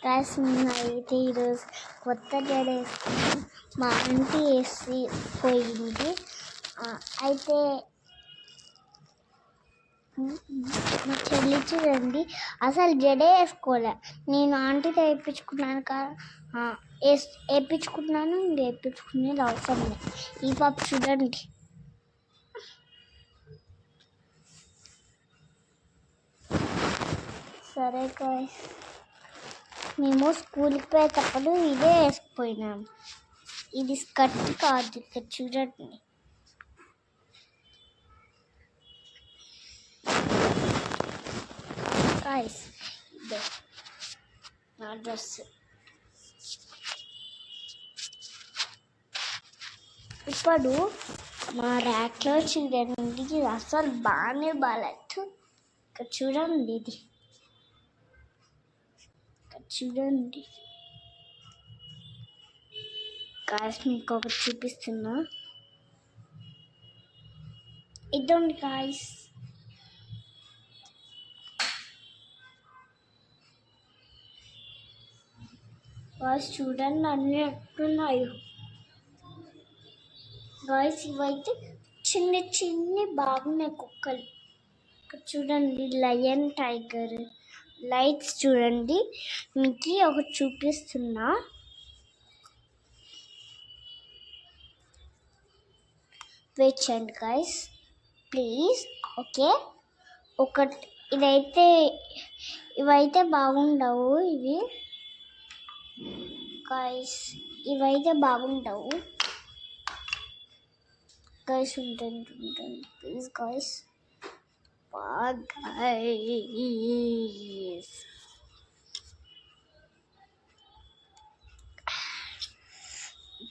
Guys అయితే ఈరోజు కొత్త జడ వేసుకున్నాం. మా ఆంటీ వేసి పోయింది. అయితే మా చెల్లి చూడండి అసలు జడే వేసుకోలే. నేను ఆంటీతో వేయించుకున్నాను వేయించుకున్నాను వేయించుకునేది అవసరం లేదు. ఈ పాప చూడండి సరే గాయ్స్ మేము స్కూల్కి పోయేటప్పుడు ఇదే వేసుకుపోయినాము. ఇది స్కర్ట్ కాదు, ఇక్కడ చూడండి. గాయ్స్ ఇదే నా డ్రెస్. ఇప్పుడు మా ర్యాక్లో చూడండి అసలు బాగానే బాగాలేదు. ఇక్కడ చూడండి, ఇది చూడండి గాయ్స్, మీకు ఒకటి చూపిస్తున్నా. ఇదండి గాయ్స్, గాయ్స్ చూడండి అన్నీ ఎట్టున్నాయో. గాయ్స్ ఇవైతే చిన్న చిన్ని బాగున్నాయి కుక్కలు. ఇక్కడ చూడండి లయన్, టైగర్, లైట్స్ చూడండి. మీకు ఒకటి చూపిస్తున్నా. వెయిట్ చేయండి గాయ్స్ ప్లీజ్. ఓకే, ఒకటి ఇవైతే బాగుండవు. ఇవి గాయ్స్ ఇవైతే బాగుండవు గాయ్స్. ఉంటుంది ప్లీజ్ గాయ్స్.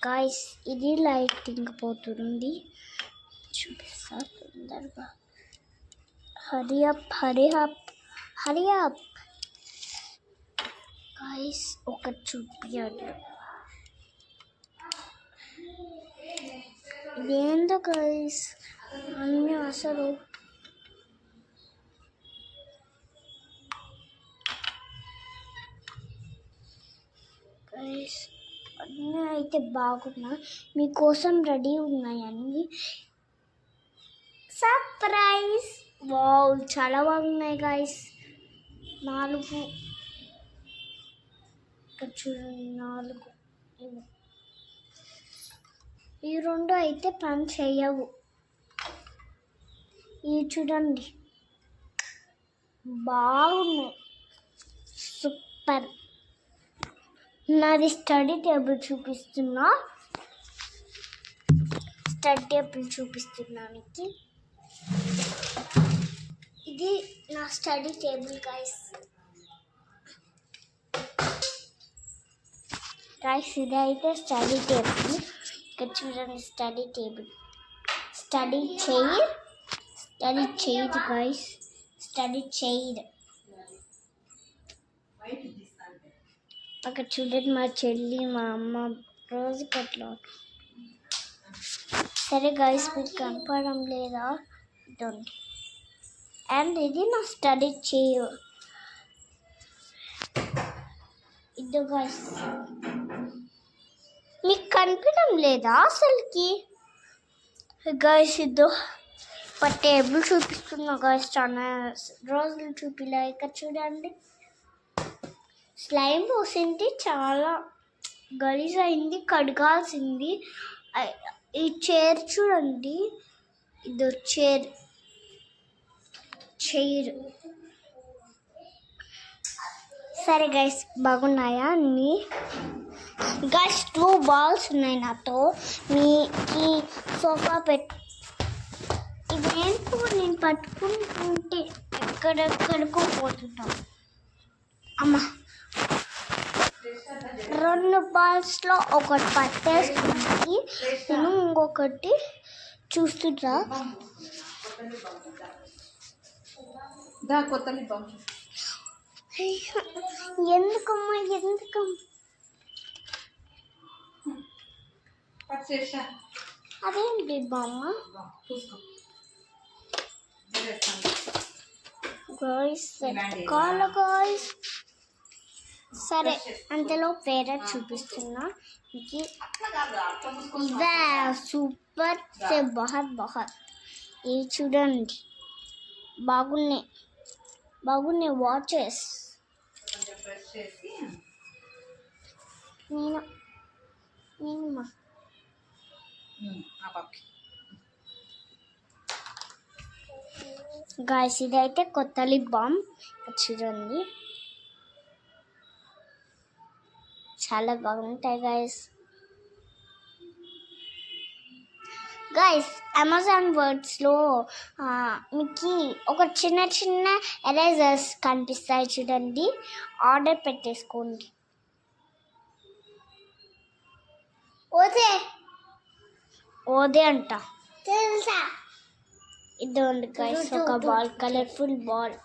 గాయ్స్ ఇది లైటింగ్ పోతుంది, చూపిస్తా తొందరగా. హరి అప్ గాయ్స్, ఒకటి చూపించాలి. ఇదేందో గాయ్స్ అన్నీ అసలు గాయ్స్ అన్నీ అయితే బాగున్నాయి. మీకోసం రెడీ ఉన్నాయి అన్నీ. సర్ప్రైజ్! వావ్, చాలా బాగున్నాయి గాయ్స్. 4 ఇక్కడ చూడండి, 4. ఈ 2 అయితే పని చేయవు. ఇవి చూడండి బాగున్నాయి, సూపర్. నాది స్టడీ టేబుల్ చూపిస్తున్నా. మీకు ఇది నా స్టడీ టేబుల్ గాయ్స్. ఇది అయితే స్టడీ టేబుల్. ఇక్కడ చూడండి study table, study chair guys, study chair. అక్కడ చూడండి మా చెల్లి, మా అమ్మ రోజు కట్లో. సరే గాయ్స్, మీకు కనపడడం లేదా? ఇదండి. అండ్ ఇది నా స్టడీ చైర్. ఇది గాయ్స్, మీకు కనిపించడం లేదా అసలుకి? గాయ్స్ ఇదో టేబుల్ చూపిస్తున్నా గాయ్స్, చాలా రోజులు చూపిలే. ఇక్కడ చూడండి స్లైమ్ పోసింది, చాలా గలీజ్ అయింది, కడగాల్సింది. ఈ చైర్ చూడండి, ఇదో చైర్. సరే గైస్, బాగున్నాయా అన్నీ? గైస్ 2 బాల్స్ ఉన్నాయి నాతో. మీకు సోఫా ఇదేంటో నేను పట్టుకుంటుంటే ఎక్కడెక్కడికో పోతున్నాను. అమ్మా, 2 బాల్స్లో ఒకటి పట్టేస్తుంది. నేను ఇంకొకటి చూస్తున్నా. ఎందుకమ్మా అదేంటి బామ్మ? గాయ్స్ గాయ్స్ సరే అంతలో వేరే చూపిస్తున్నా మీకు ఇవే సూపర్ సే బహత్ బహత్ ఇవి చూడండి బాగున్నాయి వాచెస్ నేను గాయస్ ఇదైతే కొత్త లిప్ బామ్ చూడండి చాలా బాగుంటాయి గైస్ అమెజాన్ వర్డ్స్లో మీకు ఒక చిన్న ఎరేజర్స్ కనిపిస్తాయి చూడండి ఆర్డర్ పెట్టేసుకోండి ఓదే అంట తెలుసా ఇదండి గైస్ ఒక బాల్ కలర్ఫుల్ బాల్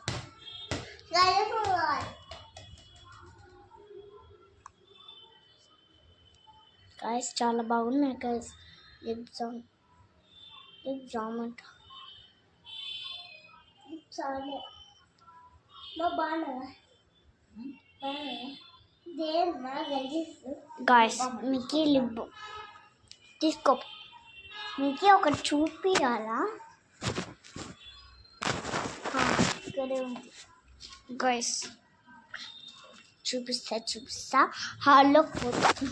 గైస్ చాలా బాగున్నాయి గైస్ లిప్ జామ్ అంట గైస్ మీకు లిప్ తీసుకో మీకు ఒకటి చూపియాలా ఇక్కడే ఉంది గైస్ చూపిస్తా హాల్లో పోతుంది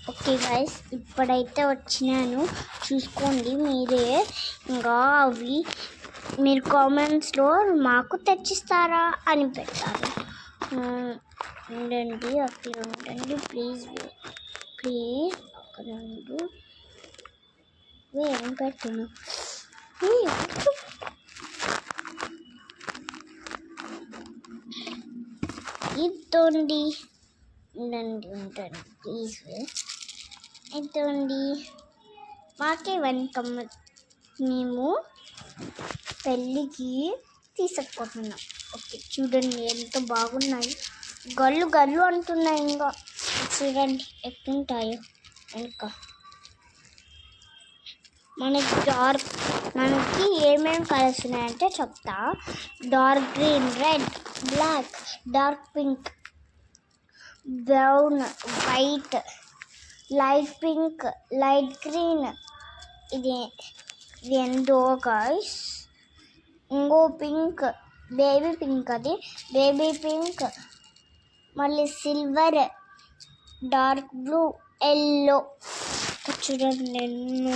ఓకే గైస్ ఇప్పుడైతే వచ్చినాను చూసుకోండి మీరే ఇంకా అవి మీరు కామెంట్స్లో మాకు తెచ్చిస్తారా అని పెట్టారు ఉండండి అక్కడ ఉండండి ప్లీజ్ అక్కడ ఉండు ఏం పెట్టాను ఇదండి ఉండండి ప్లీజ్ ఇదండి మాకే వెనకమ్మ మేము పెళ్ళికి తీసుకుపోతున్నాం ఓకే చూడండి ఎంత బాగున్నాయి గల్లు అంటున్నాయి ఇంకా చూడండి ఎట్లుంటాయో ఇంకా మనకి ఏమేమి కలర్స్ ఉన్నాయంటే చెప్తా dark green red black dark pink brown white light pink light green ఇది ఎందో గైస్ ఇంకో పింక్ బేబీ పింక్ అది బేబీ పింక్ మళ్ళీ సిల్వర్ డార్క్ బ్లూ ఎల్లో చూడండి ఎన్నో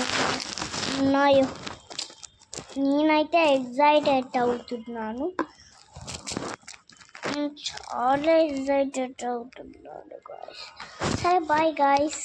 ఉన్నాయో నేనైతే ఎగ్జైటెడ్ అవుతున్నాను చాలా ఎగ్జైటెడ్ అవుతున్నాను గాయస్ సరే బాయ్ గాయస్